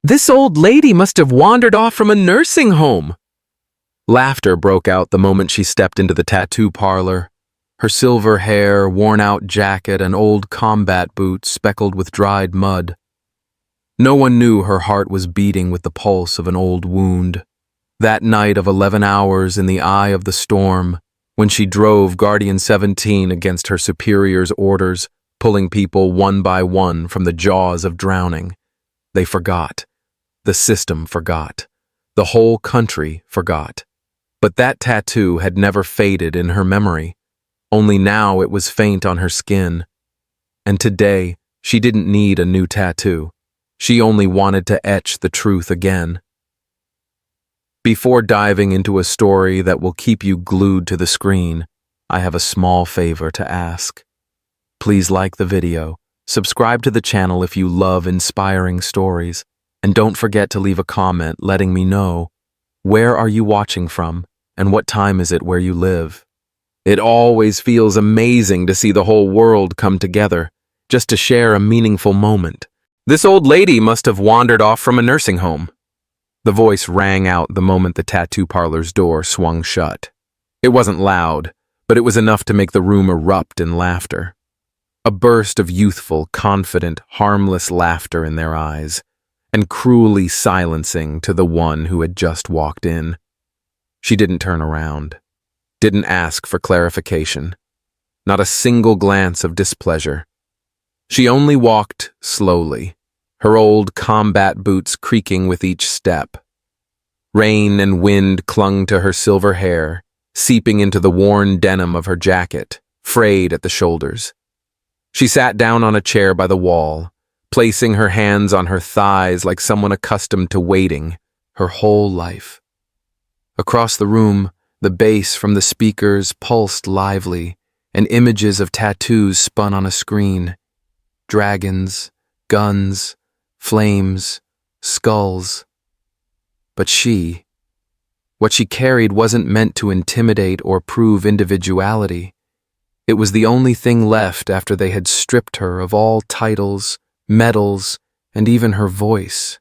This old lady must have wandered off from a nursing home. Laughter broke out the moment she stepped into the tattoo parlor. Her silver hair, worn-out jacket, and old combat boots speckled with dried mud. No one knew her heart was beating with the pulse of an old wound. That night of 11 hours in the eye of the storm, when she drove Guardian 17 against her superior's orders, pulling people one by one from the jaws of drowning, they forgot. The system forgot. The whole country forgot. But that tattoo had never faded in her memory. Only now it was faint on her skin. And today, she didn't need a new tattoo. She only wanted to etch the truth again. Before diving into a story that will keep you glued to the screen, I have a small favor to ask. Please like the video, subscribe to the channel if you love inspiring stories, and don't forget to leave a comment letting me know where are you watching from and what time is it where you live. It always feels amazing to see the whole world come together, just to share a meaningful moment. This old lady must have wandered off from a nursing home. The voice rang out the moment the tattoo parlor's door swung shut. It wasn't loud, but it was enough to make the room erupt in laughter. A burst of youthful, confident, harmless laughter in their eyes, and cruelly silencing to the one who had just walked in. She didn't turn around, didn't ask for clarification, not a single glance of displeasure. She only walked slowly, her old combat boots creaking with each step. Rain and wind clung to her silver hair, seeping into the worn denim of her jacket, frayed at the shoulders. She sat down on a chair by the wall, placing her hands on her thighs like someone accustomed to waiting her whole life. Across the room, the bass from the speakers pulsed lively, and images of tattoos spun on a screen. Dragons, guns, flames, skulls. But what she carried wasn't meant to intimidate or prove individuality. It was the only thing left after they had stripped her of all titles, medals, and even her voice.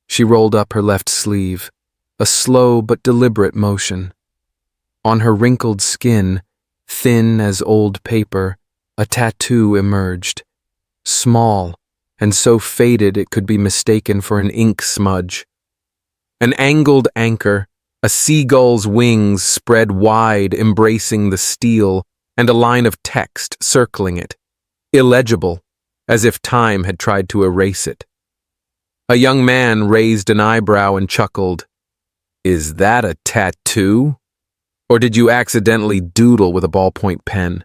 She rolled up her left sleeve, a slow but deliberate motion. On her wrinkled skin, thin as old paper, a tattoo emerged. Small, and so faded it could be mistaken for an ink smudge. An angled anchor, a seagull's wings spread wide embracing the steel, and a line of text circling it, illegible, as if time had tried to erase it. A young man raised an eyebrow and chuckled. "Is that a tattoo? Or did you accidentally doodle with a ballpoint pen?"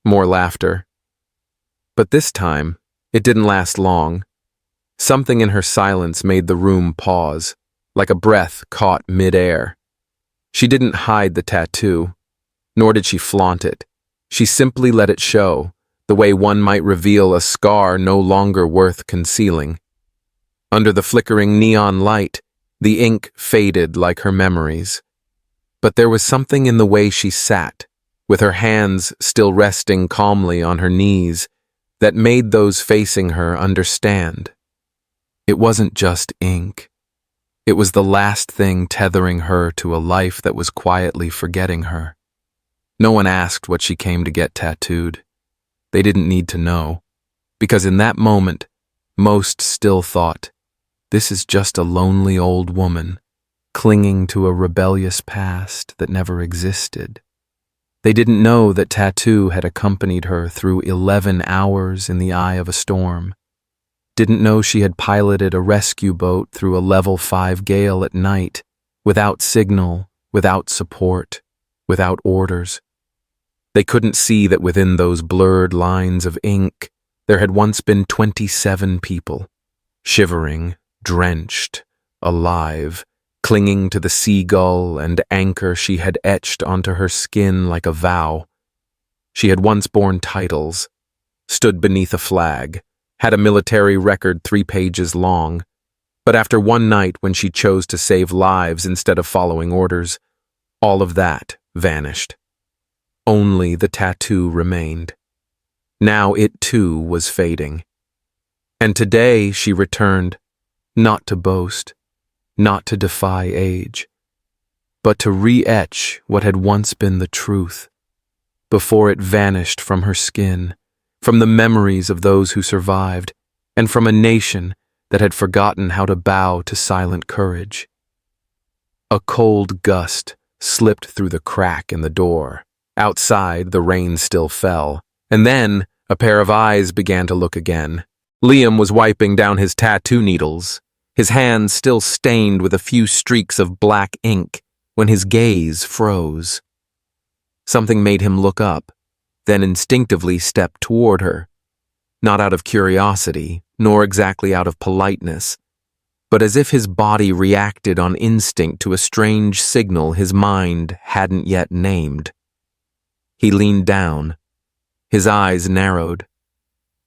More laughter. But this time, it didn't last long. Something in her silence made the room pause, like a breath caught mid-air. She didn't hide the tattoo, nor did she flaunt it. She simply let it show, the way one might reveal a scar no longer worth concealing. Under the flickering neon light, the ink faded like her memories. But there was something in the way she sat, with her hands still resting calmly on her knees, that made those facing her understand. It wasn't just ink. It was the last thing tethering her to a life that was quietly forgetting her. No one asked what she came to get tattooed. They didn't need to know, because in that moment, most still thought, this is just a lonely old woman, clinging to a rebellious past that never existed. They didn't know that tattoo had accompanied her through 11 hours in the eye of a storm. Didn't know she had piloted a rescue boat through a level 5 gale at night, without signal, without support, without orders. They couldn't see that within those blurred lines of ink, there had once been 27 people, shivering, drenched, alive, clinging to the seagull and anchor she had etched onto her skin like a vow. She had once borne titles, stood beneath a flag, had a military record 3 pages long, but after one night when she chose to save lives instead of following orders, all of that vanished. Only the tattoo remained. Now it too was fading. And today she returned, not to boast, not to defy age, but to re-etch what had once been the truth, before it vanished from her skin, from the memories of those who survived, and from a nation that had forgotten how to bow to silent courage. A cold gust slipped through the crack in the door. Outside, the rain still fell, and then a pair of eyes began to look again. Liam was wiping down his tattoo needles, his hands still stained with a few streaks of black ink, when his gaze froze. Something made him look up, then instinctively step toward her, not out of curiosity, nor exactly out of politeness, but as if his body reacted on instinct to a strange signal his mind hadn't yet named. He leaned down, his eyes narrowed,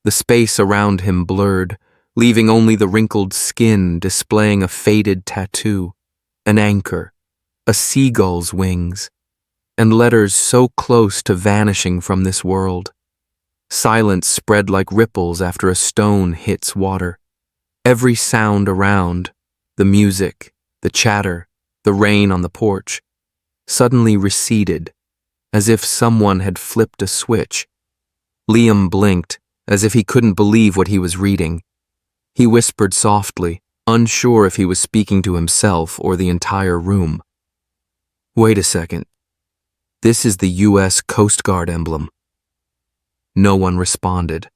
the space around him blurred, leaving only the wrinkled skin displaying a faded tattoo, an anchor, a seagull's wings, and letters so close to vanishing from this world. Silence spread like ripples after a stone hits water. Every sound around, the music, the chatter, the rain on the porch, suddenly receded, as if someone had flipped a switch. Liam blinked, as if he couldn't believe what he was reading. He whispered softly, unsure if he was speaking to himself or the entire room. "Wait a second. This is the U.S. Coast Guard emblem." No one responded.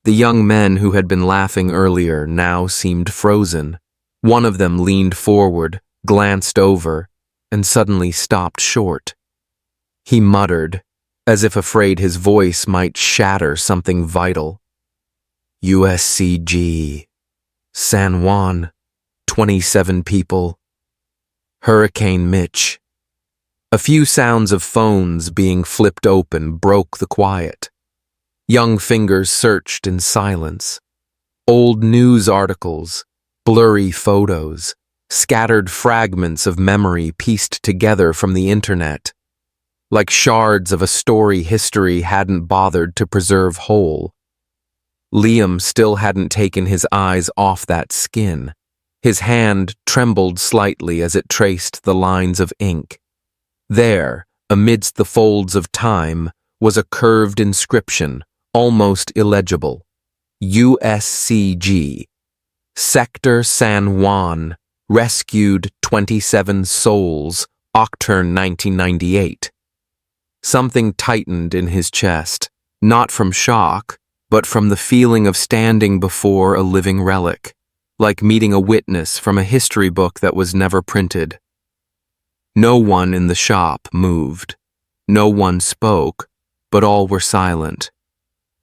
The young men who had been laughing earlier now seemed frozen. One of them leaned forward, glanced over, and suddenly stopped short. He muttered, as if afraid his voice might shatter something vital. "USCG. San Juan. 27 people. Hurricane Mitch." A few sounds of phones being flipped open broke the quiet. Young fingers searched in silence. Old news articles, blurry photos, scattered fragments of memory pieced together from the internet, like shards of a story history hadn't bothered to preserve whole. Liam still hadn't taken his eyes off that skin. His hand trembled slightly as it traced the lines of ink. There, amidst the folds of time, was a curved inscription, almost illegible. USCG. Sector San Juan. Rescued 27 souls. Octurn 1998. Something tightened in his chest, not from shock, but from the feeling of standing before a living relic, like meeting a witness from a history book that was never printed. No one in the shop moved. No one spoke, but all were silent.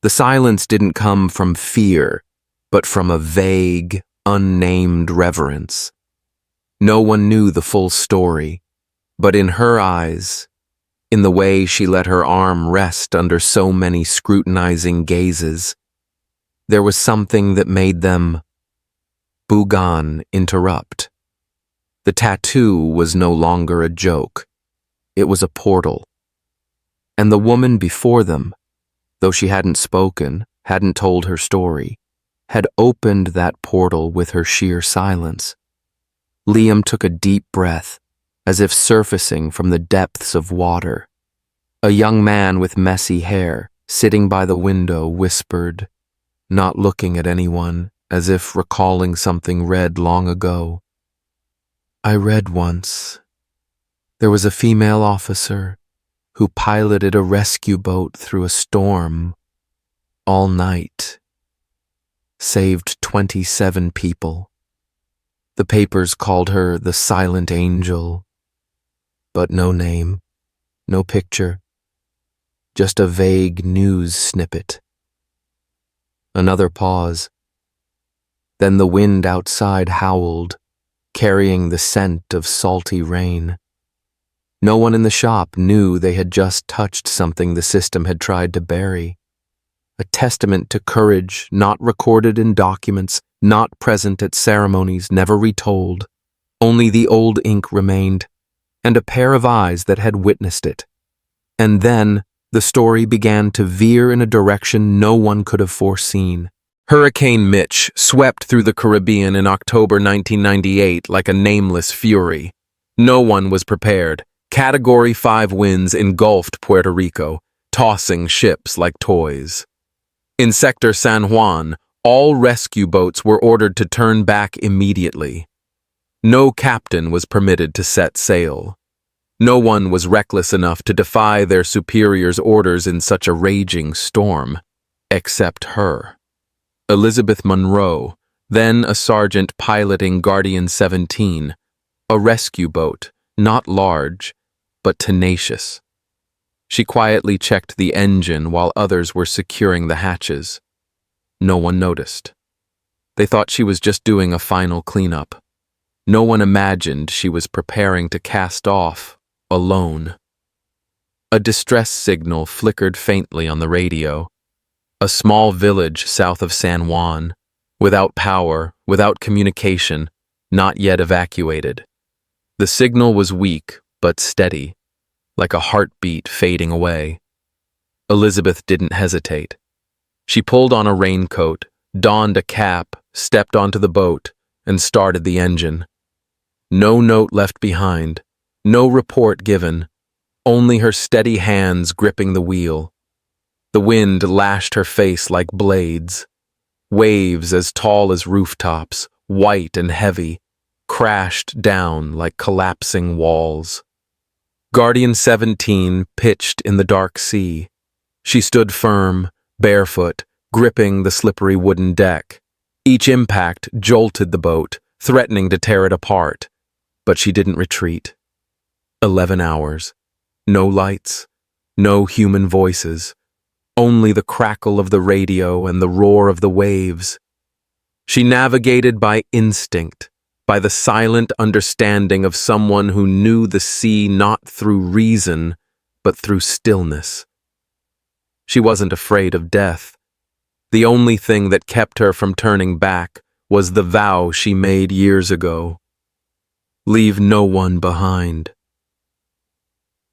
The silence didn't come from fear, but from a vague, unnamed reverence. No one knew the full story, but in her eyes, in the way she let her arm rest under so many scrutinizing gazes, there was something that made them interrupt. The tattoo was no longer a joke. It was a portal. And the woman before them, though she hadn't spoken, hadn't told her story, had opened that portal with her sheer silence. Liam took a deep breath, as if surfacing from the depths of water. A young man with messy hair, sitting by the window, whispered, not looking at anyone, as if recalling something read long ago. "I read once. There was a female officer who piloted a rescue boat through a storm all night. Saved 27 people. The papers called her the Silent Angel, but no name, no picture, just a vague news snippet." Another pause. Then the wind outside howled, carrying the scent of salty rain. No one in the shop knew they had just touched something the system had tried to bury. A testament to courage not recorded in documents, not present at ceremonies, never retold. Only the old ink remained, and a pair of eyes that had witnessed it. And then the story began to veer in a direction no one could have foreseen. Hurricane Mitch swept through the Caribbean in October 1998 like a nameless fury. No one was prepared. Category 5 winds engulfed Puerto Rico, tossing ships like toys. In Sector San Juan, all rescue boats were ordered to turn back immediately. No captain was permitted to set sail. No one was reckless enough to defy their superiors' orders in such a raging storm, except her. Elizabeth Monroe, then a sergeant piloting Guardian 17, a rescue boat, not large, but tenacious. She quietly checked the engine while others were securing the hatches. No one noticed. They thought she was just doing a final cleanup. No one imagined she was preparing to cast off, alone. A distress signal flickered faintly on the radio. A small village south of San Juan, without power, without communication, not yet evacuated. The signal was weak, but steady, like a heartbeat fading away. Elizabeth didn't hesitate. She pulled on a raincoat, donned a cap, stepped onto the boat, and started the engine. No note left behind, no report given, only her steady hands gripping the wheel. The wind lashed her face like blades. Waves as tall as rooftops, white and heavy, crashed down like collapsing walls. Guardian 17 pitched in the dark sea. She stood firm, barefoot, gripping the slippery wooden deck. Each impact jolted the boat, threatening to tear it apart. But she didn't retreat. 11 hours. No lights, no human voices. Only the crackle of the radio and the roar of the waves. She navigated by instinct, by the silent understanding of someone who knew the sea not through reason, but through stillness. She wasn't afraid of death. The only thing that kept her from turning back was the vow she made years ago. Leave no one behind.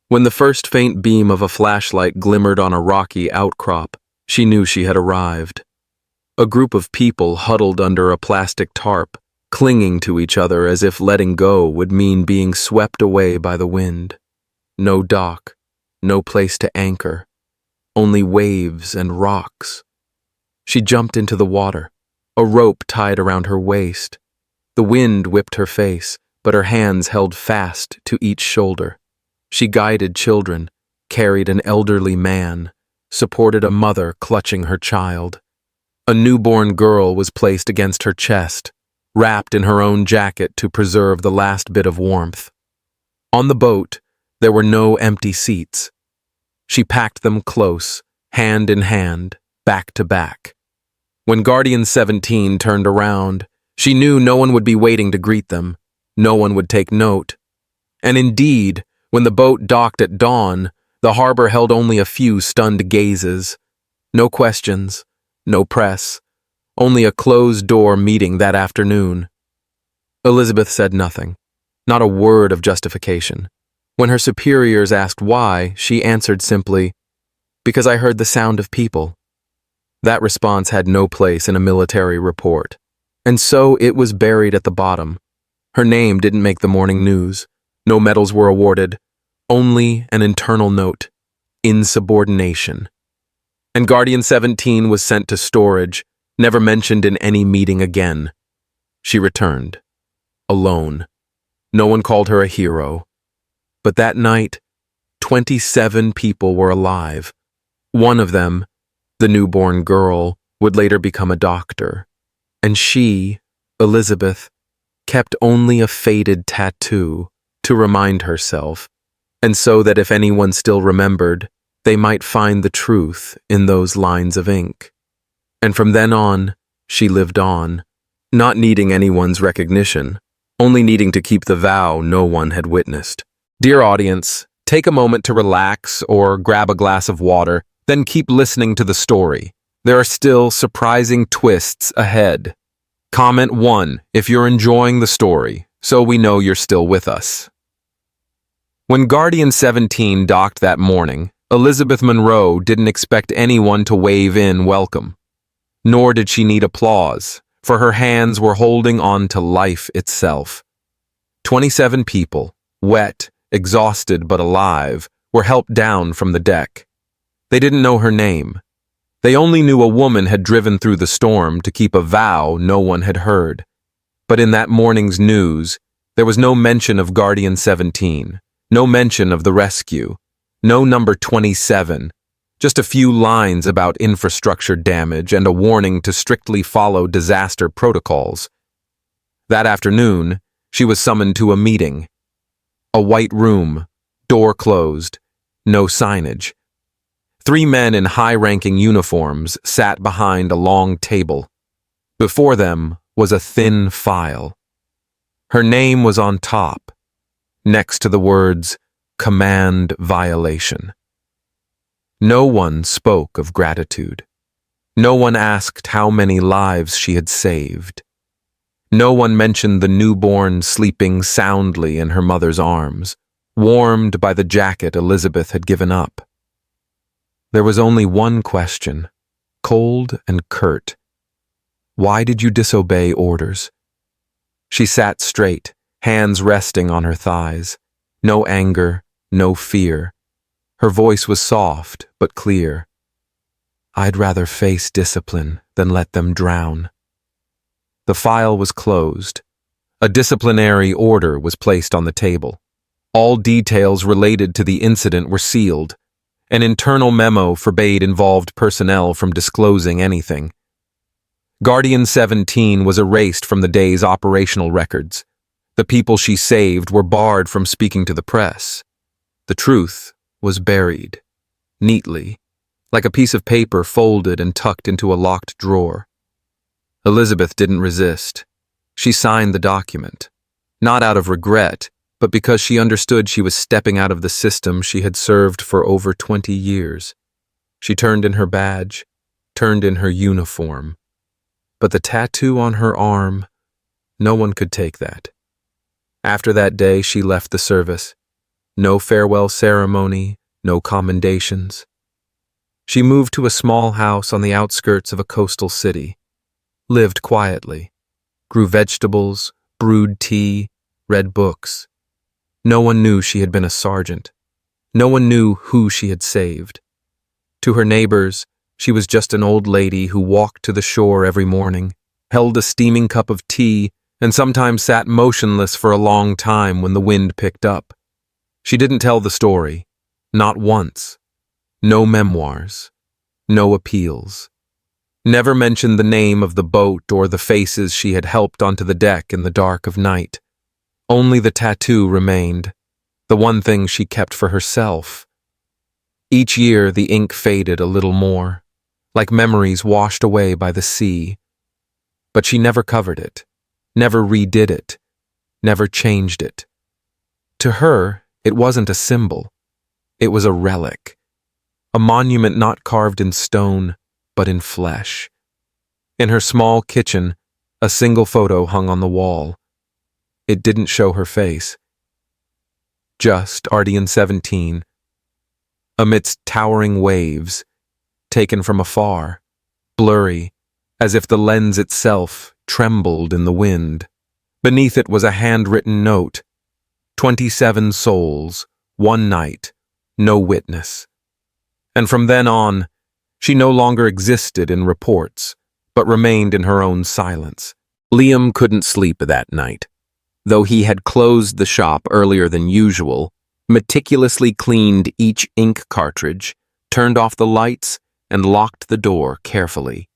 When the first faint beam of a flashlight glimmered on a rocky outcrop, she knew she had arrived. A group of people huddled under a plastic tarp, clinging to each other as if letting go would mean being swept away by the wind. No dock, no place to anchor, only waves and rocks. She jumped into the water, a rope tied around her waist. The wind whipped her face, but her hands held fast to each shoulder. She guided children, carried an elderly man, supported a mother clutching her child. A newborn girl was placed against her chest, wrapped in her own jacket to preserve the last bit of warmth. On the boat, there were no empty seats. She packed them close, hand in hand, back to back. When Guardian 17 turned around, she knew no one would be waiting to greet them. No one would take note. And indeed, when the boat docked at dawn, the harbor held only a few stunned gazes. No questions, no press, only a closed-door meeting that afternoon. Elizabeth said nothing, not a word of justification. When her superiors asked why, she answered simply, "Because I heard the sound of people." That response had no place in a military report, and so it was buried at the bottom. Her name didn't make the morning news. No medals were awarded, only an internal note, insubordination. And Guardian 17 was sent to storage, never mentioned in any meeting again. She returned, alone. No one called her a hero. But that night, 27 people were alive. One of them, the newborn girl, would later become a doctor. And she, Elizabeth, kept only a faded tattoo to remind herself, and so that if anyone still remembered, they might find the truth in those lines of ink. And from then on, she lived on, not needing anyone's recognition, only needing to keep the vow no one had witnessed. Dear audience, take a moment to relax or grab a glass of water, then keep listening to the story. There are still surprising twists ahead. Comment 1 if you're enjoying the story, so we know you're still with us. When Guardian 17 docked that morning, Elizabeth Monroe didn't expect anyone to wave in welcome. Nor did she need applause, for her hands were holding on to life itself. 27 people, wet, exhausted but alive, were helped down from the deck. They didn't know her name. They only knew a woman had driven through the storm to keep a vow no one had heard. But in that morning's news, there was no mention of Guardian 17, no mention of the rescue, no number 27, just a few lines about infrastructure damage and a warning to strictly follow disaster protocols. That afternoon, she was summoned to a meeting. A white room, door closed, no signage. 3 men in high-ranking uniforms sat behind a long table. Before them was a thin file. Her name was on top, next to the words, "Command Violation." No one spoke of gratitude. No one asked how many lives she had saved. No one mentioned the newborn sleeping soundly in her mother's arms, warmed by the jacket Elizabeth had given up. There was only one question, cold and curt. Why did you disobey orders? She sat straight, hands resting on her thighs. No anger, no fear. Her voice was soft but clear. I'd rather face discipline than let them drown. The file was closed. A disciplinary order was placed on the table. All details related to the incident were sealed. An internal memo forbade involved personnel from disclosing anything. Guardian 17 was erased from the day's operational records. The people she saved were barred from speaking to the press. The truth was buried, neatly, like a piece of paper folded and tucked into a locked drawer. Elizabeth didn't resist. She signed the document, not out of regret, but because she understood she was stepping out of the system she had served for over 20 years. She turned in her badge, turned in her uniform. But the tattoo on her arm, no one could take that. After that day, she left the service. No farewell ceremony, no commendations. She moved to a small house on the outskirts of a coastal city, lived quietly, grew vegetables, brewed tea, read books. No one knew she had been a sergeant. No one knew who she had saved. To her neighbors, she was just an old lady who walked to the shore every morning, held a steaming cup of tea, and sometimes sat motionless for a long time when the wind picked up. She didn't tell the story, not once. No memoirs, no appeals. Never mentioned the name of the boat or the faces she had helped onto the deck in the dark of night. Only the tattoo remained, the one thing she kept for herself. Each year the ink faded a little more, like memories washed away by the sea. But she never covered it, never redid it, never changed it. To her, it wasn't a symbol. It was a relic, a monument not carved in stone, but in flesh. In her small kitchen, a single photo hung on the wall. It didn't show her face. Just Guardian 17, amidst towering waves, taken from afar, blurry, as if the lens itself trembled in the wind. Beneath it was a handwritten note, 27 souls, 1 night, no witness. And from then on, she no longer existed in reports, but remained in her own silence. Liam couldn't sleep that night. Though he had closed the shop earlier than usual, meticulously cleaned each ink cartridge, turned off the lights, and locked the door carefully.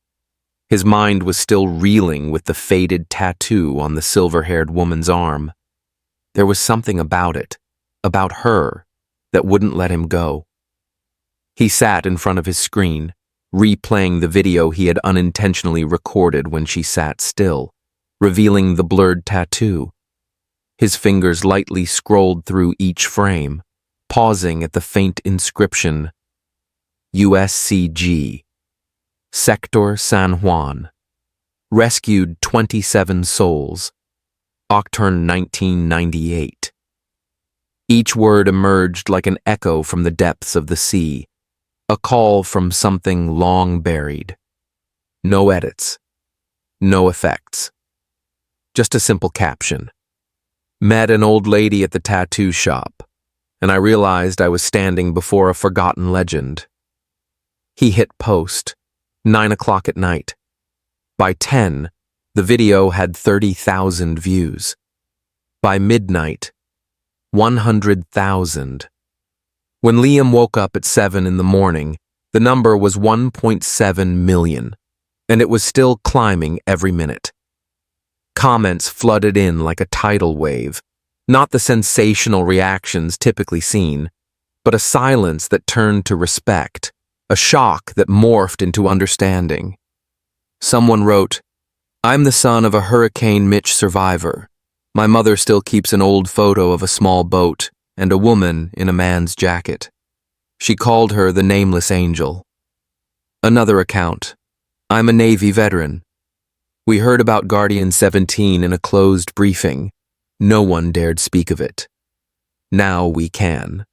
His mind was still reeling with the faded tattoo on the silver-haired woman's arm. There was something about it, about her, that wouldn't let him go. He sat in front of his screen, replaying the video he had unintentionally recorded when she sat still, revealing the blurred tattoo. His fingers lightly scrolled through each frame, pausing at the faint inscription, USCG, Sector San Juan, rescued 27 souls, October 1998. Each word emerged like an echo from the depths of the sea, a call from something long buried. No edits. No effects. Just a simple caption. Met an old lady at the tattoo shop, and I realized I was standing before a forgotten legend. He hit post, 9 o'clock at night. By 10, the video had 30,000 views. By midnight, 100,000. When Liam woke up at 7 in the morning, the number was 1.7 million, and it was still climbing every minute. Comments flooded in like a tidal wave, not the sensational reactions typically seen, but a silence that turned to respect, a shock that morphed into understanding. Someone wrote, "I'm the son of a Hurricane Mitch survivor. My mother still keeps an old photo of a small boat and a woman in a man's jacket. She called her the Nameless Angel." Another account, "I'm a Navy veteran. We heard about Guardian 17 in a closed briefing. No one dared speak of it. Now we can."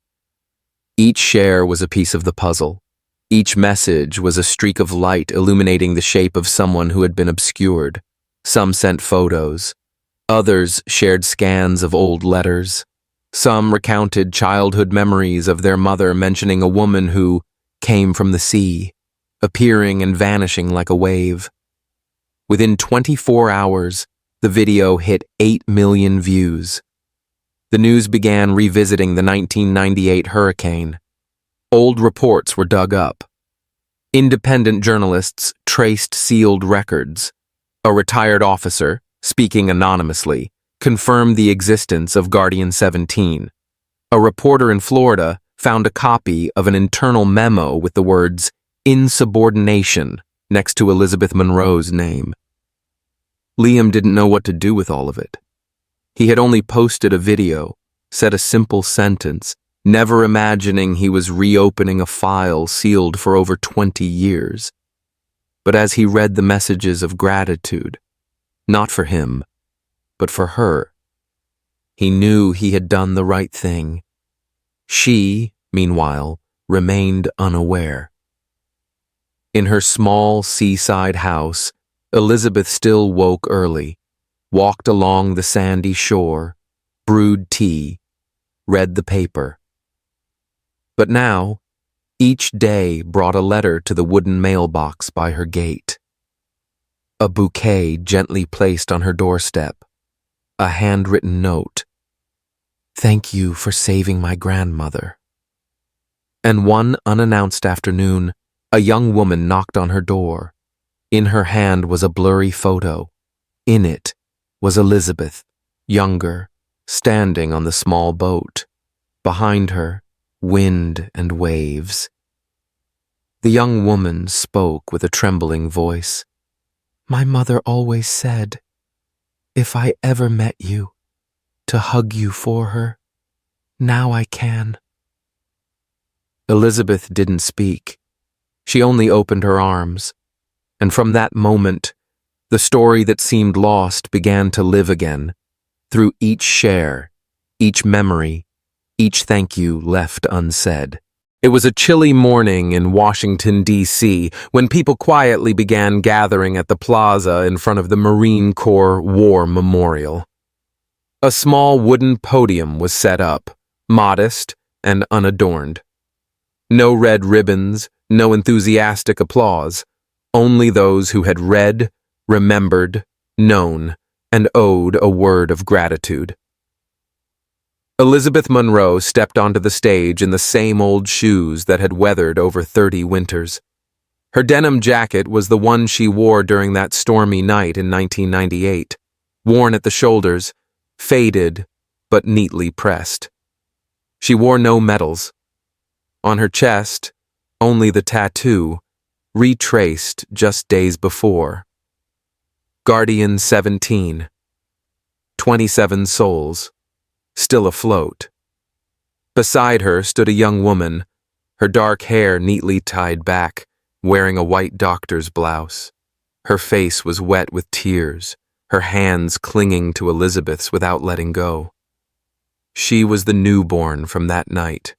Each share was a piece of the puzzle. Each message was a streak of light illuminating the shape of someone who had been obscured. Some sent photos. Others shared scans of old letters. Some recounted childhood memories of their mother mentioning a woman who came from the sea, appearing and vanishing like a wave. Within 24 hours, the video hit 8 million views. The news began revisiting the 1998 hurricane. Old reports were dug up. Independent journalists traced sealed records. A retired officer, speaking anonymously, confirmed the existence of Guardian 17. A reporter in Florida found a copy of an internal memo with the words "insubordination" next to Elizabeth Monroe's name. Liam didn't know what to do with all of it. He had only posted a video, said a simple sentence, never imagining he was reopening a file sealed for over 20 years. But as he read the messages of gratitude, not for him, but for her, he knew he had done the right thing. She, meanwhile, remained unaware. In her small seaside house, Elizabeth still woke early, walked along the sandy shore, brewed tea, read the paper. But now, each day brought a letter to the wooden mailbox by her gate. A bouquet gently placed on her doorstep, a handwritten note. "Thank you for saving my grandmother." And one unannounced afternoon, a young woman knocked on her door. In her hand was a blurry photo. In it was Elizabeth, younger, standing on the small boat. Behind her, wind and waves. The young woman spoke with a trembling voice. "My mother always said, if I ever met you, to hug you for her. Now I can." Elizabeth didn't speak. She only opened her arms. And from that moment, the story that seemed lost began to live again, through each share, each memory, each thank you left unsaid. It was a chilly morning in Washington, D.C., when people quietly began gathering at the plaza in front of the Marine Corps War Memorial. A small wooden podium was set up, modest and unadorned. No red ribbons, no enthusiastic applause. Only those who had read, remembered, known, and owed a word of gratitude. Elizabeth Monroe stepped onto the stage in the same old shoes that had weathered over 30 winters. Her denim jacket was the one she wore during that stormy night in 1998, worn at the shoulders, faded but neatly pressed. She wore no medals. On her chest, only the tattoo, retraced just days before. Guardian 17. 27 souls, still afloat. Beside her stood a young woman, her dark hair neatly tied back, wearing a white doctor's blouse. Her face was wet with tears, her hands clinging to Elizabeth's without letting go. She was the newborn from that night,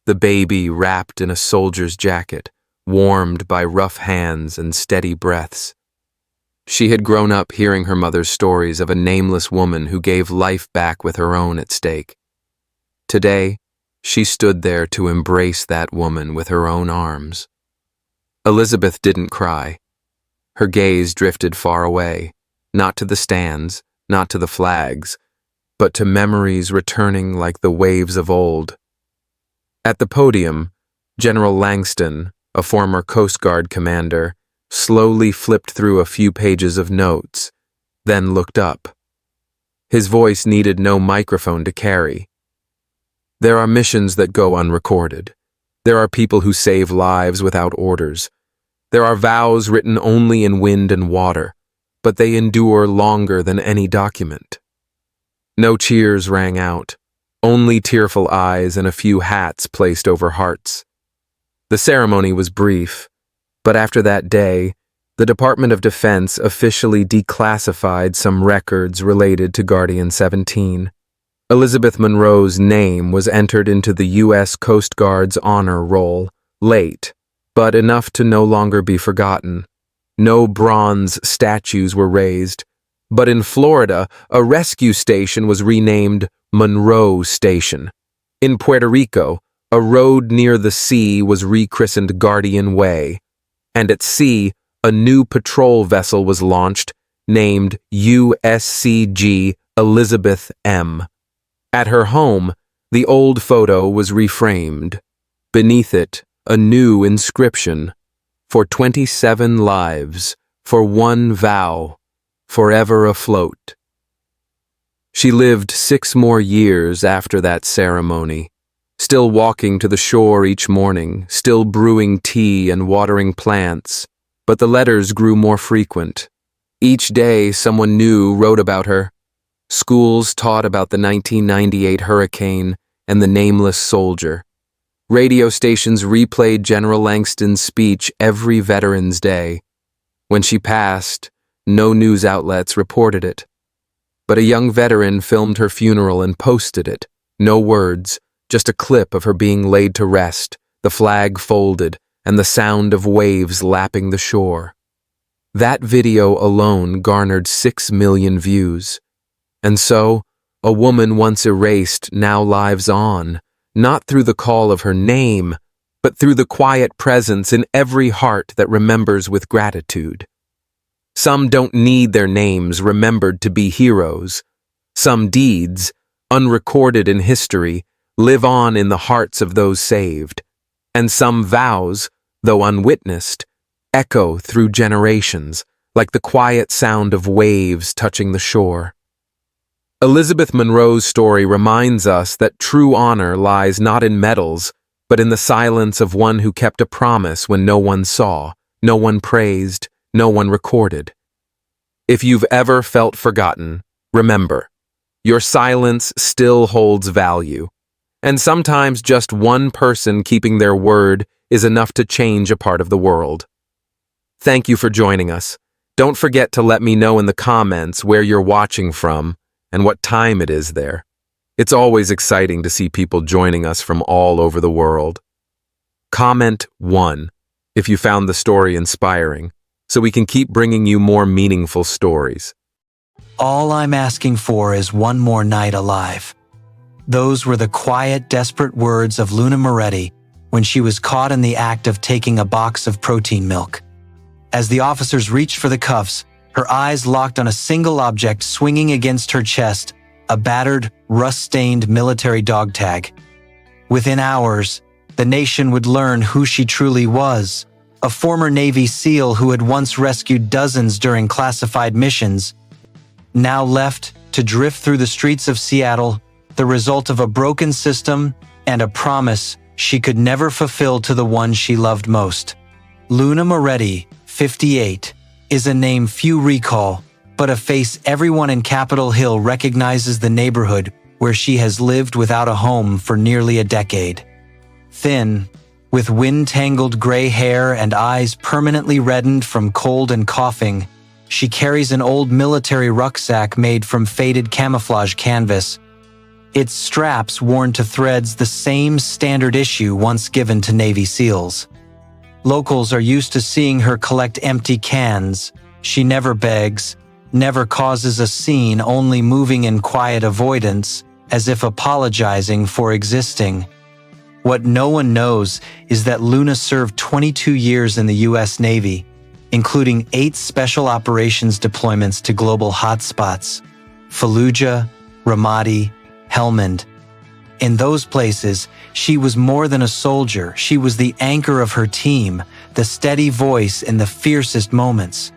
the baby wrapped in a soldier's jacket, warmed by rough hands and steady breaths. She had grown up hearing her mother's stories of a nameless woman who gave life back with her own at stake. Today, she stood there to embrace that woman with her own arms. Elizabeth didn't cry. Her gaze drifted far away, not to the stands, not to the flags, but to memories returning like the waves of old. At the podium, General Langston, a former Coast Guard commander, slowly flipped through a few pages of notes, then looked up. His voice needed no microphone to carry. There are missions that go unrecorded. There are people who save lives without orders. There are vows written only in wind and water, but they endure longer than any document. No cheers rang out, only tearful eyes and a few hats placed over hearts. The ceremony was brief, but after that day, the Department of Defense officially declassified some records related to Guardian 17. Elizabeth Monroe's name was entered into the U.S. Coast Guard's honor roll, late, but enough to no longer be forgotten. No bronze statues were raised, but in Florida, a rescue station was renamed Monroe Station. In Puerto Rico, a road near the sea was rechristened Guardian Way, and at sea, a new patrol vessel was launched, named USCG Elizabeth M. At her home, the old photo was reframed. Beneath it, a new inscription: for 27 lives, for one vow, forever afloat. She lived 6 more years after that ceremony, still walking to the shore each morning, still brewing tea and watering plants, but the letters grew more frequent. Each day someone new wrote about her. Schools taught about the 1998 hurricane and the nameless soldier. Radio stations replayed General Langston's speech every Veterans Day. When she passed, no news outlets reported it. But a young veteran filmed her funeral and posted it. No words, just a clip of her being laid to rest, the flag folded, and the sound of waves lapping the shore. That video alone garnered 6 million views. And so, a woman once erased now lives on, not through the call of her name, but through the quiet presence in every heart that remembers with gratitude. Some don't need their names remembered to be heroes. Some deeds, unrecorded in history, live on in the hearts of those saved. And some vows, though unwitnessed, echo through generations, like the quiet sound of waves touching the shore. Elizabeth Monroe's story reminds us that true honor lies not in medals, but in the silence of one who kept a promise when no one saw, no one praised, no one recorded. If you've ever felt forgotten, remember, your silence still holds value. And sometimes just one person keeping their word is enough to change a part of the world. Thank you for joining us. Don't forget to let me know in the comments where you're watching from and what time it is there. It's always exciting to see people joining us from all over the world. Comment 1 if you found the story inspiring, so we can keep bringing you more meaningful stories. All I'm asking for is one more night alive. Those were the quiet, desperate words of Luna Moretti when she was caught in the act of taking a box of protein milk. As the officers reached for the cuffs, her eyes locked on a single object swinging against her chest, a battered, rust-stained military dog tag. Within hours, the nation would learn who she truly was, a former Navy SEAL who had once rescued dozens during classified missions, now left to drift through the streets of Seattle, the result of a broken system and a promise she could never fulfill to the one she loved most. Luna Moretti, 58, is a name few recall, but a face everyone in Capitol Hill recognizes, the neighborhood where she has lived without a home for nearly a decade. Thin, with wind-tangled gray hair and eyes permanently reddened from cold and coughing, she carries an old military rucksack made from faded camouflage canvas. Its straps worn to threads, the same standard issue once given to Navy SEALs. Locals are used to seeing her collect empty cans. She never begs, never causes a scene, only moving in quiet avoidance, as if apologizing for existing. What no one knows is that Luna served 22 years in the U.S. Navy, including 8 special operations deployments to global hotspots: Fallujah, Ramadi, Helmand. In those places, she was more than a soldier. She was the anchor of her team, the steady voice in the fiercest moments.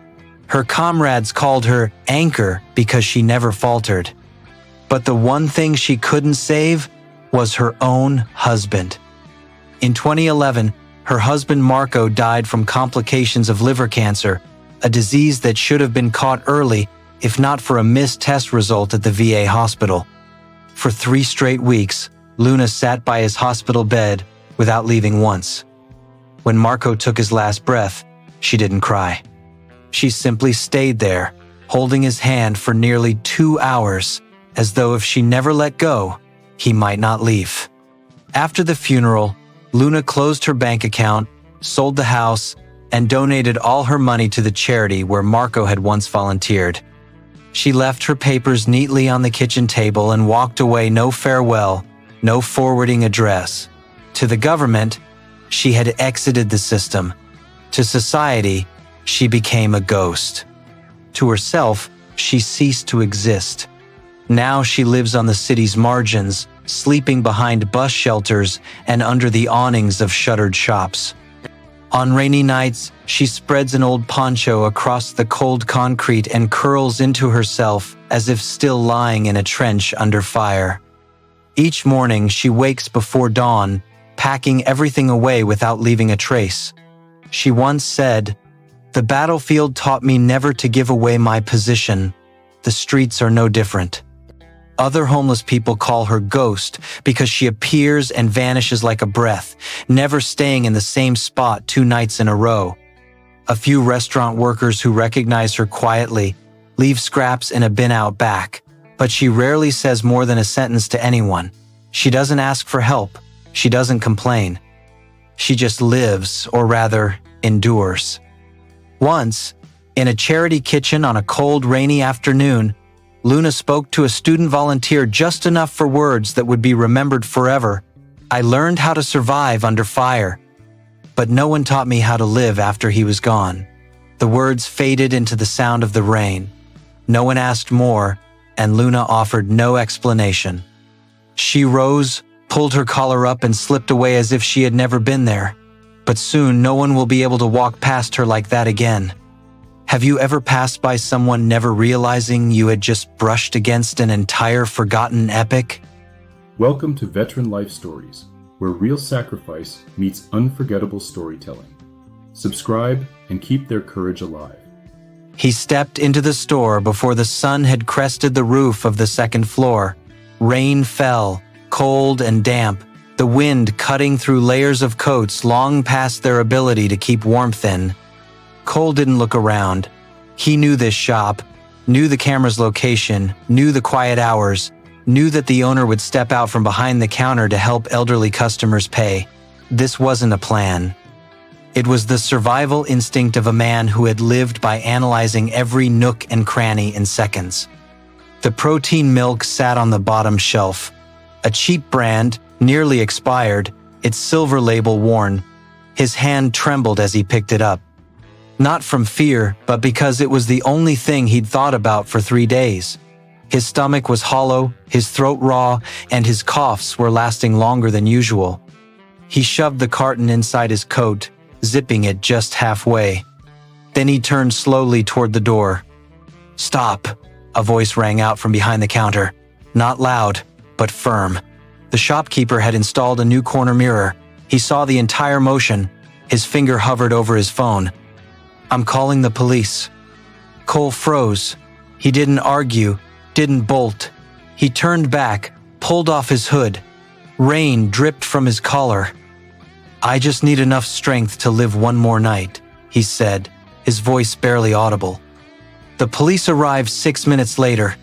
Her comrades called her Anchor because she never faltered. But the one thing she couldn't save was her own husband. In 2011, her husband Marco died from complications of liver cancer, a disease that should have been caught early if not for a missed test result at the VA hospital. For 3 straight weeks, Luna sat by his hospital bed without leaving once. When Marco took his last breath, she didn't cry. She simply stayed there, holding his hand for nearly 2 hours, as though if she never let go, he might not leave. After the funeral, Luna closed her bank account, sold the house, and donated all her money to the charity where Marco had once volunteered. She left her papers neatly on the kitchen table and walked away, no farewell, no forwarding address. To the government, she had exited the system. To society, she became a ghost. To herself, she ceased to exist. Now she lives on the city's margins, sleeping behind bus shelters and under the awnings of shuttered shops. On rainy nights, she spreads an old poncho across the cold concrete and curls into herself as if still lying in a trench under fire. Each morning, she wakes before dawn, packing everything away without leaving a trace. She once said, "The battlefield taught me never to give away my position. The streets are no different." Other homeless people call her Ghost because she appears and vanishes like a breath, never staying in the same spot 2 nights in a row. A few restaurant workers who recognize her quietly leave scraps in a bin out back, but she rarely says more than a sentence to anyone. She doesn't ask for help. She doesn't complain. She just lives, or rather, endures. Once, in a charity kitchen on a cold, rainy afternoon, Luna spoke to a student volunteer just enough for words that would be remembered forever. "I learned how to survive under fire, but no one taught me how to live after he was gone." The words faded into the sound of the rain. No one asked more, and Luna offered no explanation. She rose, pulled her collar up, and slipped away as if she had never been there. But soon no one will be able to walk past her like that again. Have you ever passed by someone never realizing you had just brushed against an entire forgotten epic? Welcome to Veteran Life Stories, where real sacrifice meets unforgettable storytelling. Subscribe and keep their courage alive. He stepped into the store before the sun had crested the roof of the 2nd floor. Rain fell, cold and damp, the wind cutting through layers of coats long past their ability to keep warmth in. Cole didn't look around. He knew this shop, knew the camera's location, knew the quiet hours, knew that the owner would step out from behind the counter to help elderly customers pay. This wasn't a plan. It was the survival instinct of a man who had lived by analyzing every nook and cranny in seconds. The protein milk sat on the bottom shelf. A cheap brand, nearly expired, its silver label worn. His hand trembled as he picked it up. Not from fear, but because it was the only thing he'd thought about for 3 days. His stomach was hollow, his throat raw, and his coughs were lasting longer than usual. He shoved the carton inside his coat, zipping it just halfway. Then he turned slowly toward the door. "Stop," a voice rang out from behind the counter. Not loud, but firm. The shopkeeper had installed a new corner mirror. He saw the entire motion. His finger hovered over his phone. "I'm calling the police." Cole froze. He didn't argue, didn't bolt. He turned back, pulled off his hood. Rain dripped from his collar. "I just need enough strength to live one more night," he said, his voice barely audible. The police arrived 6 minutes later.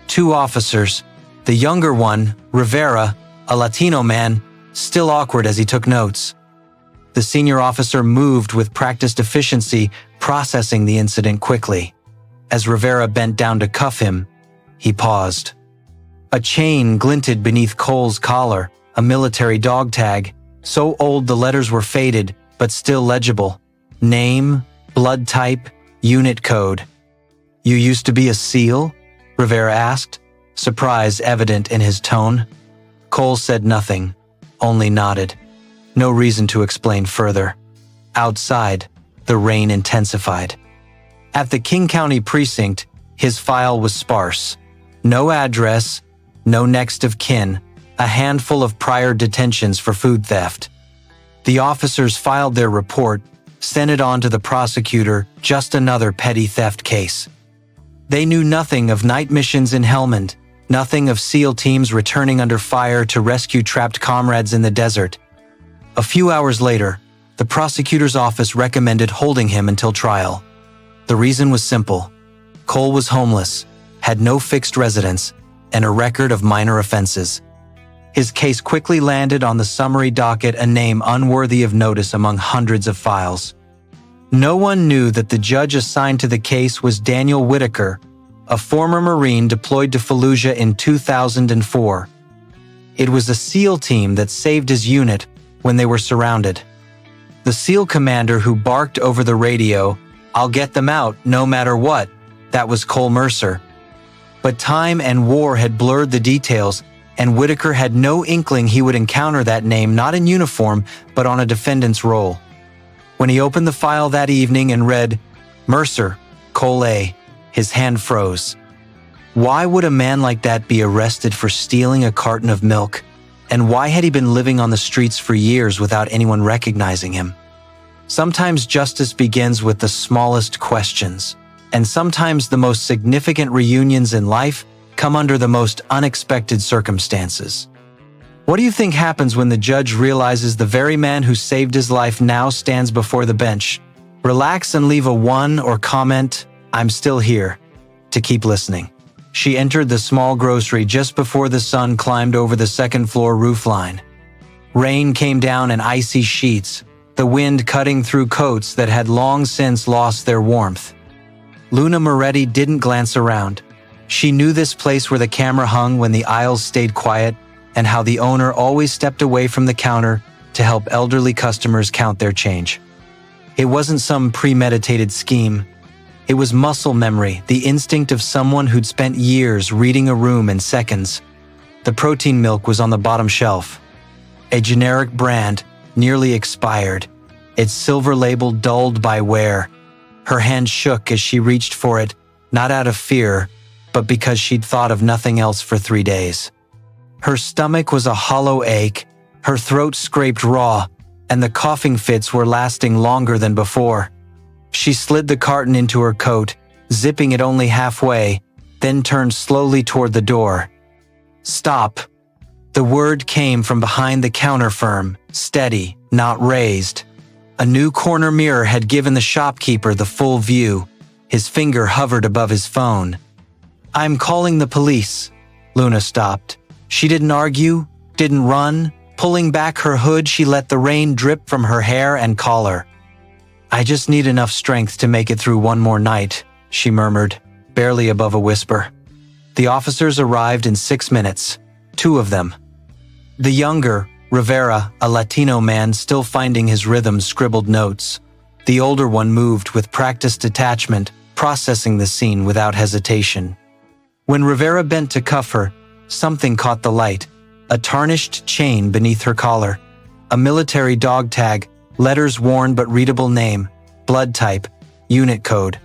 2 officers. The younger one, Rivera, a Latino man, still awkward as he took notes. The senior officer moved with practiced efficiency, processing the incident quickly. As Rivera bent down to cuff him, he paused. A chain glinted beneath Cole's collar, a military dog tag, so old the letters were faded, but still legible. Name, blood type, unit code. "You used to be a SEAL?" Rivera asked, surprise evident in his tone. Cole said nothing, only nodded. No reason to explain further. Outside, the rain intensified. At the King County precinct, his file was sparse. No address, no next of kin, a handful of prior detentions for food theft. The officers filed their report, sent it on to the prosecutor, just another petty theft case. They knew nothing of night missions in Helmand, nothing of SEAL teams returning under fire to rescue trapped comrades in the desert. A few hours later, the prosecutor's office recommended holding him until trial. The reason was simple. Cole was homeless, had no fixed residence, and a record of minor offenses. His case quickly landed on the summary docket, a name unworthy of notice among hundreds of files. No one knew that the judge assigned to the case was Daniel Whitaker, a former Marine deployed to Fallujah in 2004. It was a SEAL team that saved his unit when they were surrounded. The SEAL commander who barked over the radio, "I'll get them out, no matter what," that was Cole Mercer. But time and war had blurred the details, and Whitaker had no inkling he would encounter that name not in uniform, but on a defendant's roll. When he opened the file that evening and read, "Mercer, Cole A.," his hand froze. Why would a man like that be arrested for stealing a carton of milk? And why had he been living on the streets for years without anyone recognizing him? Sometimes justice begins with the smallest questions, and sometimes the most significant reunions in life come under the most unexpected circumstances. What do you think happens when the judge realizes the very man who saved his life now stands before the bench? Relax and leave a 1 or comment, "I'm still here," to keep listening. She entered the small grocery just before the sun climbed over the second-floor roofline. Rain came down in icy sheets, the wind cutting through coats that had long since lost their warmth. Luna Moretti didn't glance around. She knew this place where the camera hung when the aisles stayed quiet, and how the owner always stepped away from the counter to help elderly customers count their change. It wasn't some premeditated scheme. It was muscle memory, the instinct of someone who'd spent years reading a room in seconds. The protein milk was on the bottom shelf. A generic brand, nearly expired, its silver label dulled by wear. Her hand shook as she reached for it, not out of fear, but because she'd thought of nothing else for 3 days. Her stomach was a hollow ache, her throat scraped raw, and the coughing fits were lasting longer than before. She slid the carton into her coat, zipping it only halfway, then turned slowly toward the door. "Stop." The word came from behind the counter, firm, steady, not raised. A new corner mirror had given the shopkeeper the full view. His finger hovered above his phone. "I'm calling the police." Luna stopped. She didn't argue, didn't run. Pulling back her hood, she let the rain drip from her hair and collar. "I just need enough strength to make it through one more night," she murmured, barely above a whisper. The officers arrived in 6 minutes, 2 of them. The younger, Rivera, a Latino man still finding his rhythm, scribbled notes. The older one moved with practiced detachment, processing the scene without hesitation. When Rivera bent to cuff her, something caught the light, a tarnished chain beneath her collar, a military dog tag, letters worn but readable name, blood type, unit code.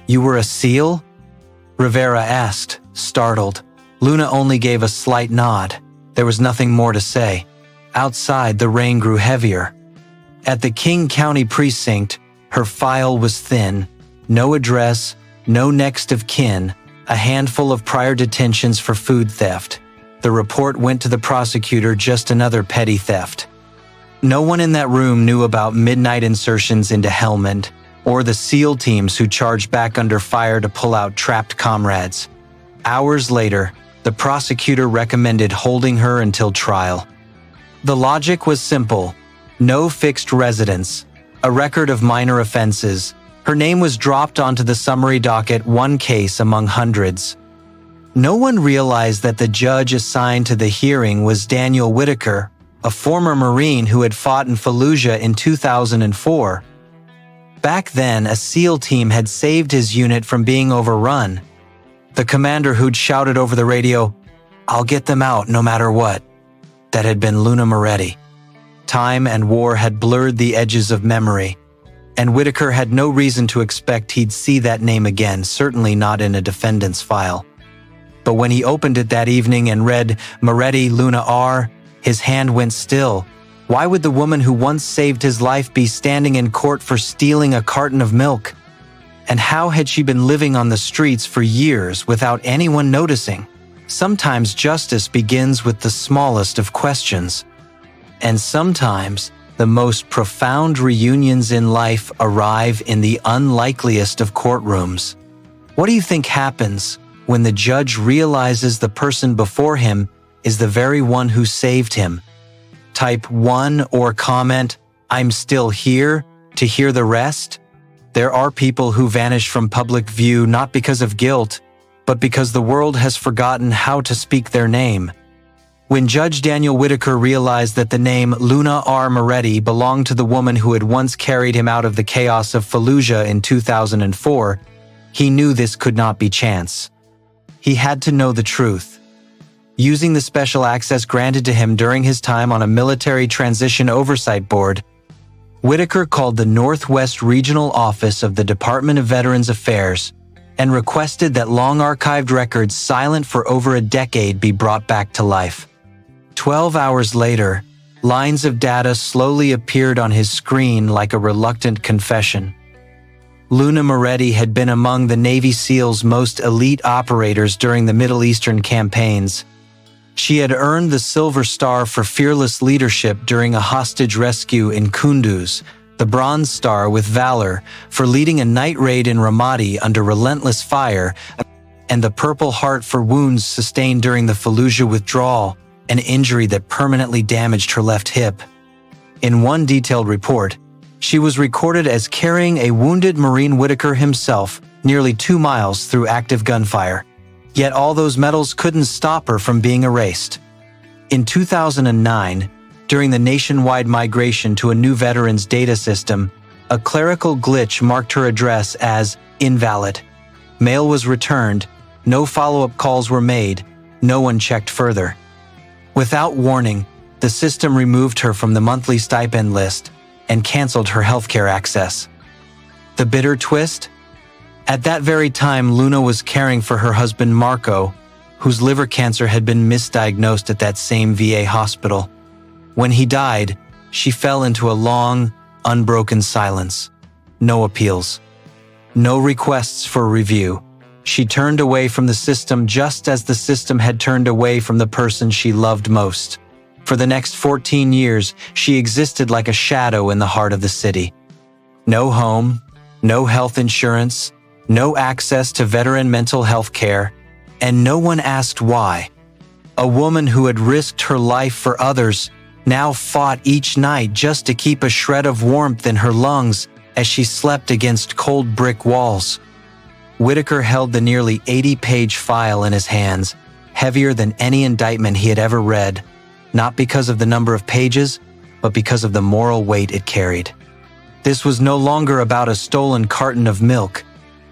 "You were a SEAL?" Rivera asked, startled. Luna only gave a slight nod. There was nothing more to say. Outside, the rain grew heavier. At the King County precinct, her file was thin. No address, no next of kin, a handful of prior detentions for food theft. The report went to the prosecutor, just another petty theft. No one in that room knew about midnight insertions into Helmand, or the SEAL teams who charged back under fire to pull out trapped comrades. Hours later, the prosecutor recommended holding her until trial. The logic was simple. No fixed residence, a record of minor offenses. Her name was dropped onto the summary docket, one case among hundreds. No one realized that the judge assigned to the hearing was Daniel Whitaker, a former Marine who had fought in Fallujah in 2004. Back then, a SEAL team had saved his unit from being overrun. The commander who'd shouted over the radio, "I'll get them out no matter what." That had been Luna Moretti. Time and war had blurred the edges of memory, and Whitaker had no reason to expect he'd see that name again, certainly not in a defendant's file. But when he opened it that evening and read Moretti Luna R., his hand went still. Why would the woman who once saved his life be standing in court for stealing a carton of milk? And how had she been living on the streets for years without anyone noticing? Sometimes justice begins with the smallest of questions. And sometimes the most profound reunions in life arrive in the unlikeliest of courtrooms. What do you think happens when the judge realizes the person before him is the very one who saved him? Type 1 or comment, "I'm still here," to hear the rest. There are people who vanish from public view not because of guilt, but because the world has forgotten how to speak their name. When Judge Daniel Whitaker realized that the name Luna R. Moretti belonged to the woman who had once carried him out of the chaos of Fallujah in 2004, he knew this could not be chance. He had to know the truth. Using the special access granted to him during his time on a military transition oversight board, Whitaker called the Northwest Regional Office of the Department of Veterans Affairs and requested that long-archived records silent for over a decade be brought back to life. 12 hours later, lines of data slowly appeared on his screen like a reluctant confession. Luna Moretti had been among the Navy SEALs' most elite operators during the Middle Eastern campaigns. She had earned the Silver Star for fearless leadership during a hostage rescue in Kunduz, the Bronze Star with valor for leading a night raid in Ramadi under relentless fire, and the Purple Heart for wounds sustained during the Fallujah withdrawal, an injury that permanently damaged her left hip. In one detailed report, she was recorded as carrying a wounded Marine Whitaker himself nearly 2 miles through active gunfire. Yet all those medals couldn't stop her from being erased. In 2009, during the nationwide migration to a new veterans data system, a clerical glitch marked her address as invalid. Mail was returned, no follow-up calls were made, no one checked further. Without warning, the system removed her from the monthly stipend list and canceled her healthcare access. The bitter twist? At that very time, Luna was caring for her husband Marco, whose liver cancer had been misdiagnosed at that same VA hospital. When he died, she fell into a long, unbroken silence. No appeals. No requests for review. She turned away from the system just as the system had turned away from the person she loved most. For the next 14 years, she existed like a shadow in the heart of the city. No home, no health insurance, no access to veteran mental health care, and no one asked why. A woman who had risked her life for others now fought each night just to keep a shred of warmth in her lungs as she slept against cold brick walls. Whitaker held the nearly 80-page file in his hands, heavier than any indictment he had ever read, not because of the number of pages, but because of the moral weight it carried. This was no longer about a stolen carton of milk.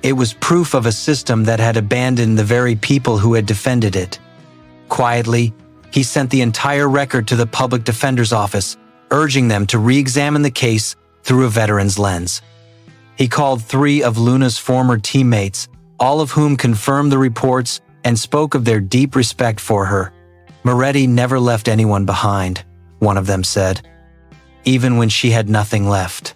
It was proof of a system that had abandoned the very people who had defended it. Quietly, he sent the entire record to the public defender's office, urging them to re-examine the case through a veteran's lens. He called 3 of Luna's former teammates, all of whom confirmed the reports and spoke of their deep respect for her. Moretti never left anyone behind, one of them said, even when she had nothing left.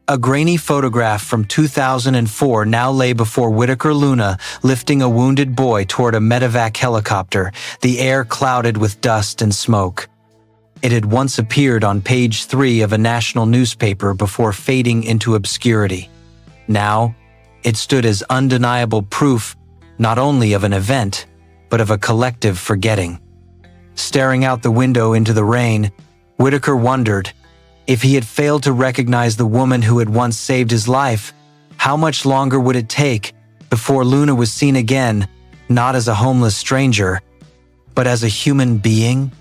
A grainy photograph from 2004 now lay before Whitaker Luna lifting a wounded boy toward a medevac helicopter, the air clouded with dust and smoke. It had once appeared on page 3 of a national newspaper before fading into obscurity. Now, it stood as undeniable proof not only of an event, but of a collective forgetting. Staring out the window into the rain, Whitaker wondered, If he had failed to recognize the woman who had once saved his life, how much longer would it take before Luna was seen again, not as a homeless stranger, but as a human being?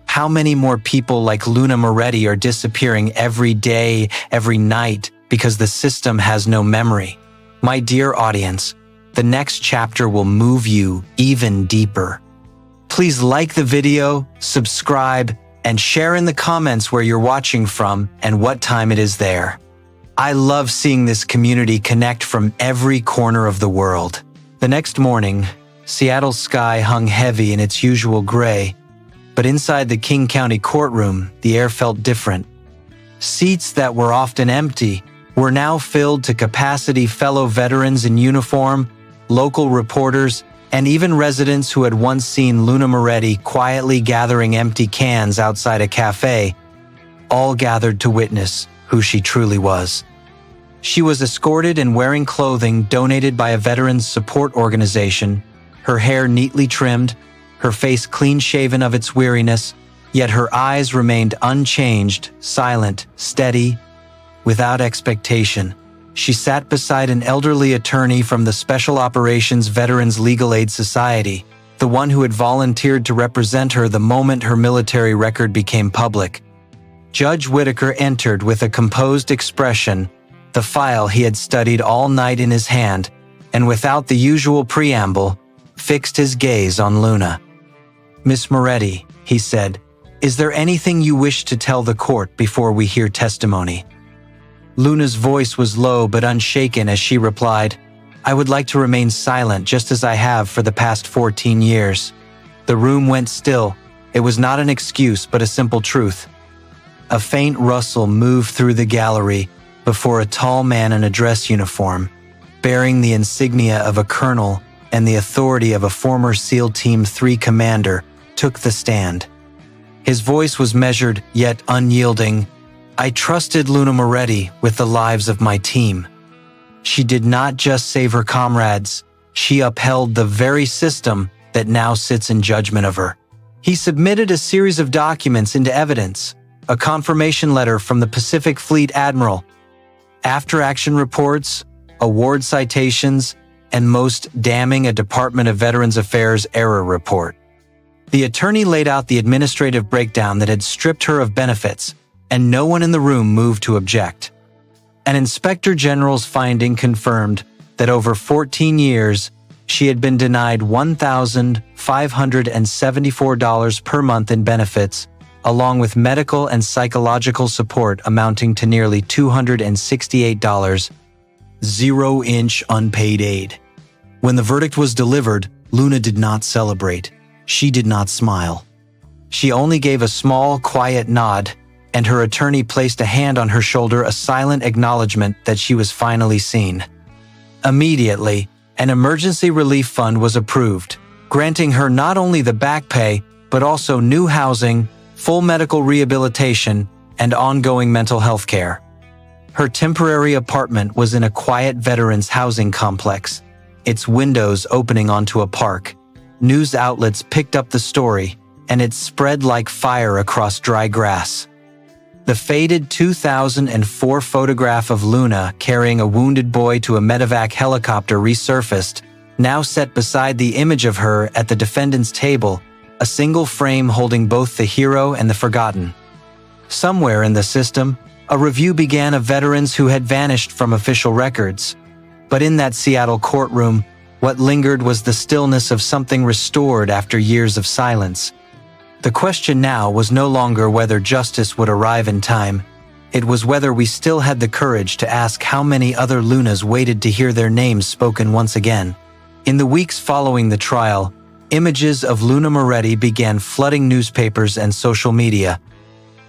How many more people like Luna Moretti are disappearing every day, every night, because the system has no memory? My dear audience, the next chapter will move you even deeper. Please like the video, subscribe, and share in the comments where you're watching from and what time it is there. I love seeing this community connect from every corner of the world. The next morning, Seattle's sky hung heavy in its usual gray, but inside the King County courtroom, the air felt different. Seats that were often empty were now filled to capacity. Fellow veterans in uniform, local reporters, and even residents who had once seen Luna Moretti quietly gathering empty cans outside a cafe, all gathered to witness who she truly was. She was escorted and wearing clothing donated by a veterans support organization, her hair neatly trimmed, her face clean-shaven of its weariness, yet her eyes remained unchanged, silent, steady, without expectation. She sat beside an elderly attorney from the Special Operations Veterans Legal Aid Society, the one who had volunteered to represent her the moment her military record became public. Judge Whitaker entered with a composed expression, the file he had studied all night in his hand, and without the usual preamble, fixed his gaze on Luna. "Miss Moretti," he said, "is there anything you wish to tell the court before we hear testimony?" Luna's voice was low but unshaken as she replied, "I would like to remain silent just as I have for the past 14 years. The room went still. It was not an excuse but a simple truth. A faint rustle moved through the gallery before a tall man in a dress uniform, bearing the insignia of a colonel and the authority of a former SEAL Team 3 commander, took the stand. His voice was measured yet unyielding. "I trusted Luna Moretti with the lives of my team. She did not just save her comrades, she upheld the very system that now sits in judgment of her." He submitted a series of documents into evidence, a confirmation letter from the Pacific Fleet Admiral, after-action reports, award citations, and most damning, a Department of Veterans Affairs error report. The attorney laid out the administrative breakdown that had stripped her of benefits, and no one in the room moved to object. An inspector general's finding confirmed that over 14 years, she had been denied $1,574 per month in benefits, along with medical and psychological support amounting to nearly $268, 0-inch unpaid aid. When the verdict was delivered, Luna did not celebrate. She did not smile. She only gave a small, quiet nod, and her attorney placed a hand on her shoulder, a silent acknowledgement that she was finally seen. Immediately, an emergency relief fund was approved, granting her not only the back pay, but also new housing, full medical rehabilitation, and ongoing mental health care. Her temporary apartment was in a quiet veterans housing complex, its windows opening onto a park. News outlets picked up the story, and it spread like fire across dry grass. The faded 2004 photograph of Luna carrying a wounded boy to a medevac helicopter resurfaced, now set beside the image of her at the defendant's table, a single frame holding both the hero and the forgotten. Somewhere in the system, a review began of veterans who had vanished from official records. But in that Seattle courtroom, what lingered was the stillness of something restored after years of silence. The question now was no longer whether justice would arrive in time. It was whether we still had the courage to ask how many other Lunas waited to hear their names spoken once again. In the weeks following the trial, images of Luna Moretti began flooding newspapers and social media.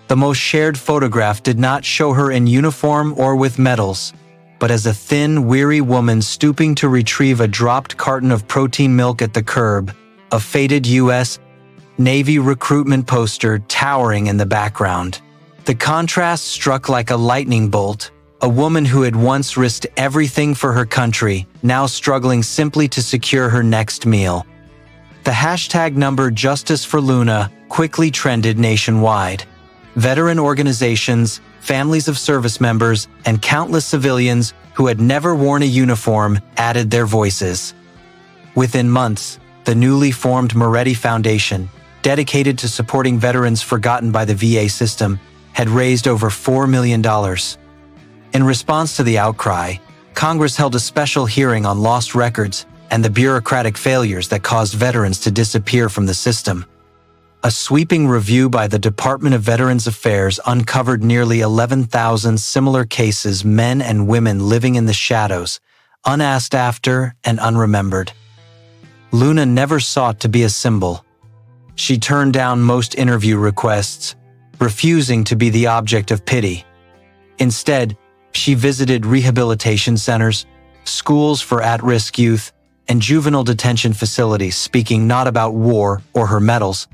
The most shared photograph did not show her in uniform or with medals, but as a thin, weary woman stooping to retrieve a dropped carton of protein milk at the curb, a faded U.S. Navy recruitment poster towering in the background. The contrast struck like a lightning bolt. A woman who had once risked everything for her country, now struggling simply to secure her next meal. The hashtag number Justice for Luna quickly trended nationwide. Veteran organizations, families of service members, and countless civilians who had never worn a uniform added their voices. Within months, the newly formed Moretti Foundation, dedicated to supporting veterans forgotten by the VA system, had raised over $4 million. In response to the outcry, Congress held a special hearing on lost records and the bureaucratic failures that caused veterans to disappear from the system. A sweeping review by the Department of Veterans Affairs uncovered nearly 11,000 similar cases, men and women living in the shadows, unasked after and unremembered. Luna never sought to be a symbol. She turned down most interview requests, refusing to be the object of pity. Instead, she visited rehabilitation centers, schools for at-risk youth, and juvenile detention facilities, speaking not about war or her medals,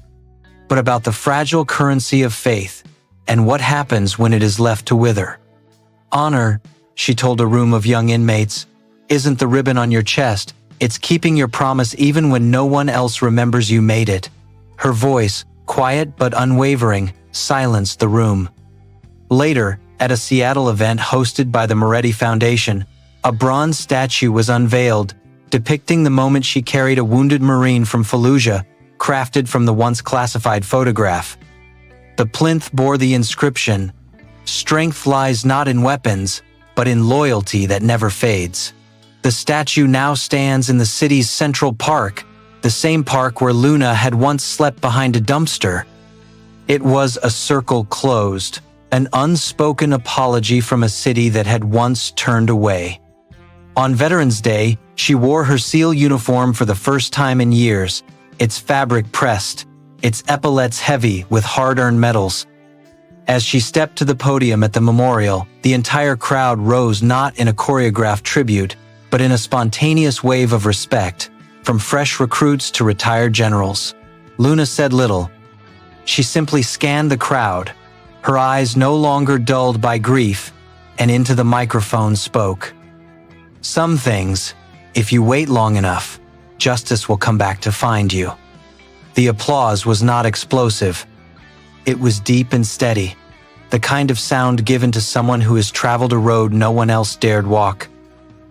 but about the fragile currency of faith and what happens when it is left to wither. Honor, she told a room of young inmates, isn't the ribbon on your chest, it's keeping your promise even when no one else remembers you made it. Her voice, quiet but unwavering, silenced the room. Later, at a Seattle event hosted by the Moretti Foundation, a bronze statue was unveiled, depicting the moment she carried a wounded Marine from Fallujah, crafted from the once classified photograph. The plinth bore the inscription, "Strength lies not in weapons, but in loyalty that never fades." The statue now stands in the city's Central Park, the same park where Luna had once slept behind a dumpster. It was a circle closed, an unspoken apology from a city that had once turned away. On Veterans Day, she wore her SEAL uniform for the first time in years, its fabric pressed, its epaulets heavy with hard-earned medals. As she stepped to the podium at the memorial, the entire crowd rose not in a choreographed tribute, but in a spontaneous wave of respect, from fresh recruits to retired generals. Luna said little. She simply scanned the crowd, her eyes no longer dulled by grief, and into the microphone spoke. Some things, if you wait long enough, justice will come back to find you. The applause was not explosive. It was deep and steady, the kind of sound given to someone who has traveled a road no one else dared walk.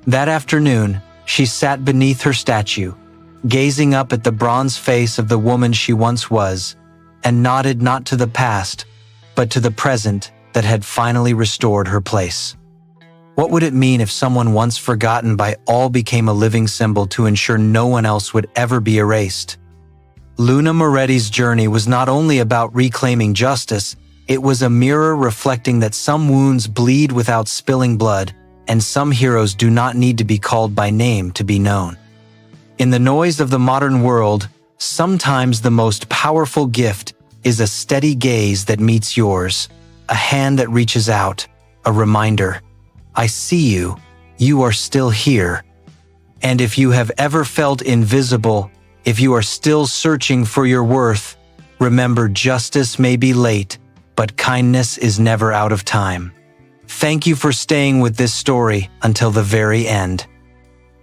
That afternoon, she sat beneath her statue, gazing up at the bronze face of the woman she once was, and nodded not to the past, but to the present that had finally restored her place. What would it mean if someone once forgotten by all became a living symbol to ensure no one else would ever be erased? Luna Moretti's journey was not only about reclaiming justice, it was a mirror reflecting that some wounds bleed without spilling blood, and some heroes do not need to be called by name to be known. In the noise of the modern world, sometimes the most powerful gift is a steady gaze that meets yours, a hand that reaches out, a reminder. I see you, you are still here. And if you have ever felt invisible, if you are still searching for your worth, remember justice may be late, but kindness is never out of time. Thank you for staying with this story until the very end.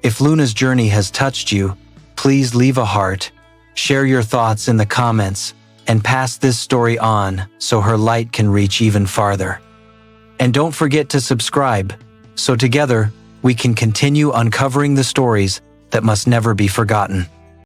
If Luna's journey has touched you, please leave a heart, share your thoughts in the comments, and pass this story on so her light can reach even farther. And don't forget to subscribe, so together we can continue uncovering the stories that must never be forgotten.